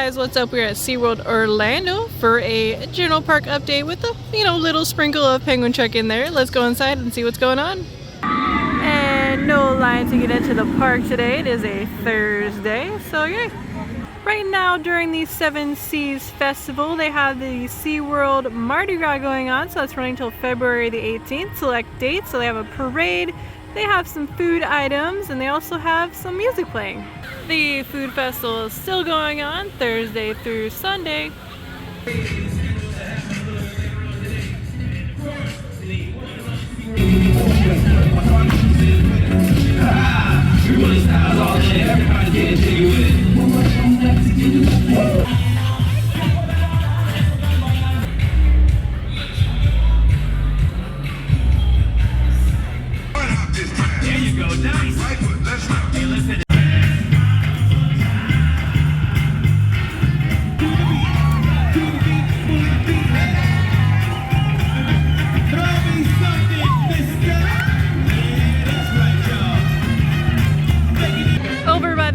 guys, what's up? We're at SeaWorld Orlando for a general park update with a, little sprinkle of penguin check in there. Let's go inside and see what's going on. And no line to get into the park today. It is a Thursday, so yay. Right now during the Seven Seas Festival, they have the SeaWorld Mardi Gras going on, so that's running until February the 18th. Select dates, so they have a parade, they have some food items, and they also have some music playing. The food festival is still going on Thursday through Sunday.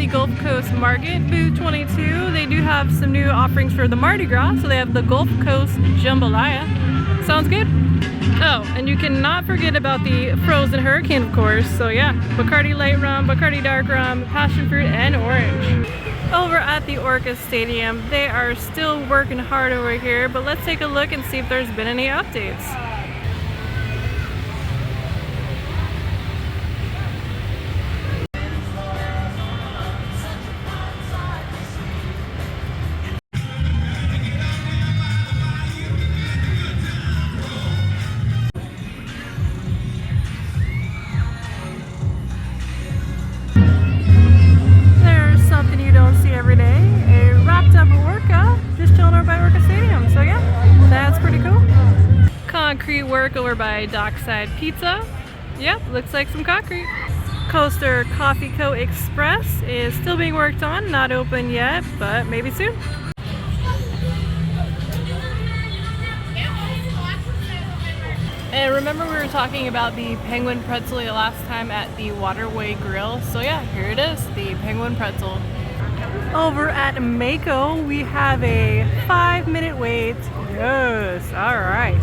Gulf Coast Market, booth 22, they do have some new offerings for the Mardi Gras, so they have the Gulf Coast Jambalaya. Sounds good. Oh, and you cannot forget about the frozen hurricane, of course. So yeah, Bacardi Light Rum, Bacardi Dark Rum, Passion Fruit, and Orange. Over at the Orca Stadium, they are still working hard over here, but let's take a look and see if there's been any updates. Every day, a wrapped up orca just chilling over by Orca Stadium. So yeah, that's pretty cool. Concrete work over by Dockside Pizza. Yep, looks like some concrete. Coaster Coffee Co. Express is still being worked on, not open yet, but maybe soon. And remember we were talking about the penguin pretzel last time at the Waterway Grill. So yeah, here it is, the penguin pretzel. Over at Mako, we have a 5-minute wait. Yes, all right.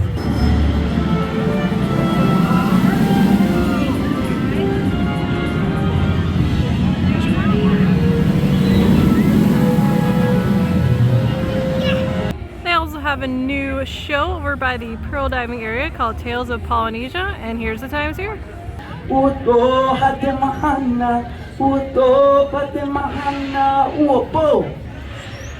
They also have a new show over by the pearl diving area called Tales of Polynesia, and here's the times here.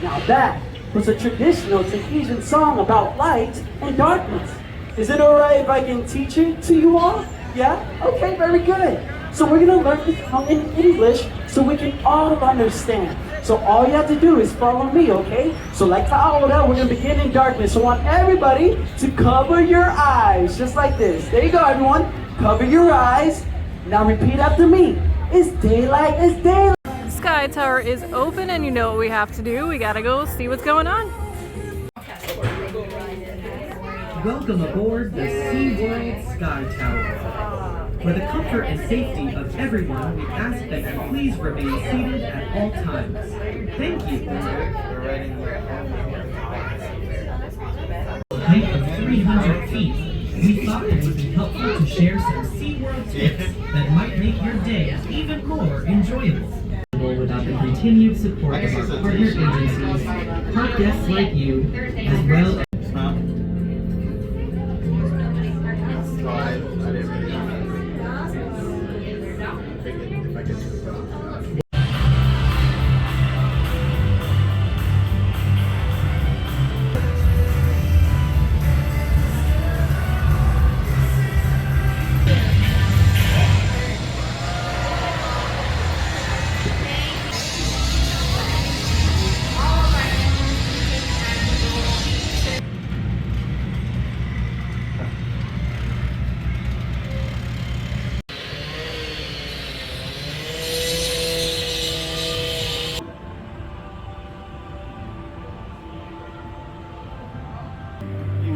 Now that was a traditional Tahitian song about light and darkness. Is it alright if I can teach it to you all? Yeah? Okay, very good. So we're gonna learn this song in English so we can all understand. So all you have to do is follow me, okay? So like Ta'aura, we're gonna begin in darkness. So I want everybody to cover your eyes, just like this. There you go, everyone. Cover your eyes. Now repeat after me. It's daylight, it's daylight. Sky Tower is open, and you know what we have to do. We gotta go see what's going on. Welcome aboard the SeaWorld Sky Tower. For the comfort and safety of everyone, we ask that you please remain seated at all times. Thank you. Height of 300 feet. We thought it would be helpful to share some SeaWorld tips that might make your day even more enjoyable. Without the continued support of our partner agencies, park guests like you, as well as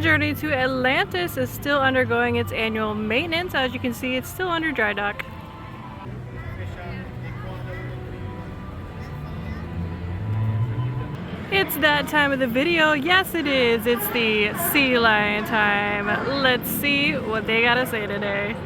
Journey to Atlantis is still undergoing its annual maintenance. As you can see, it's still under dry dock. It's that time of the video. Yes, it is. It's the sea lion time. Let's see what they gotta say today.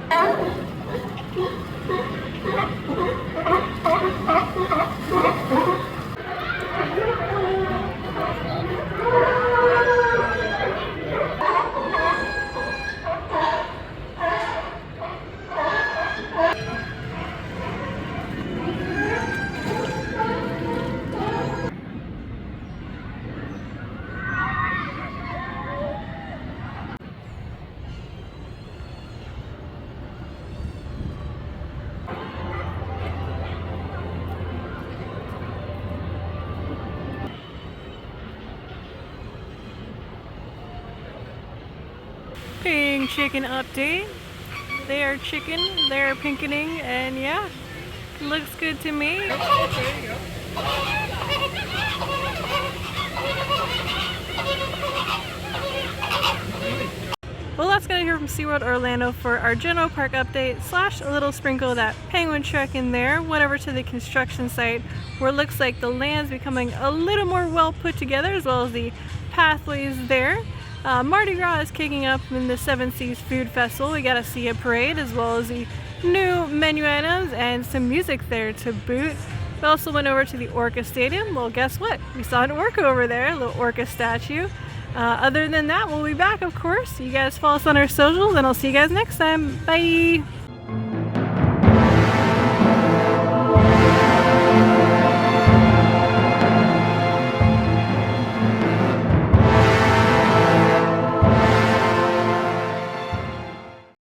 Pink chicken update. They are chicken, they're pinkening, and yeah, looks good to me. Well, that's gonna hear from SeaWorld Orlando for our general park update / a little sprinkle of that penguin truck in there. Went over to the construction site where it looks like the land's becoming a little more well put together, as well as the pathways there. Mardi Gras is kicking up in the Seven Seas Food Festival. We got a sea parade, as well as the new menu items and some music there to boot. We also went over to the Orca Stadium. Well, guess what? We saw an orca over there, a little orca statue. Other than that, we'll be back, of course. You guys follow us on our socials, and I'll see you guys next time. Bye!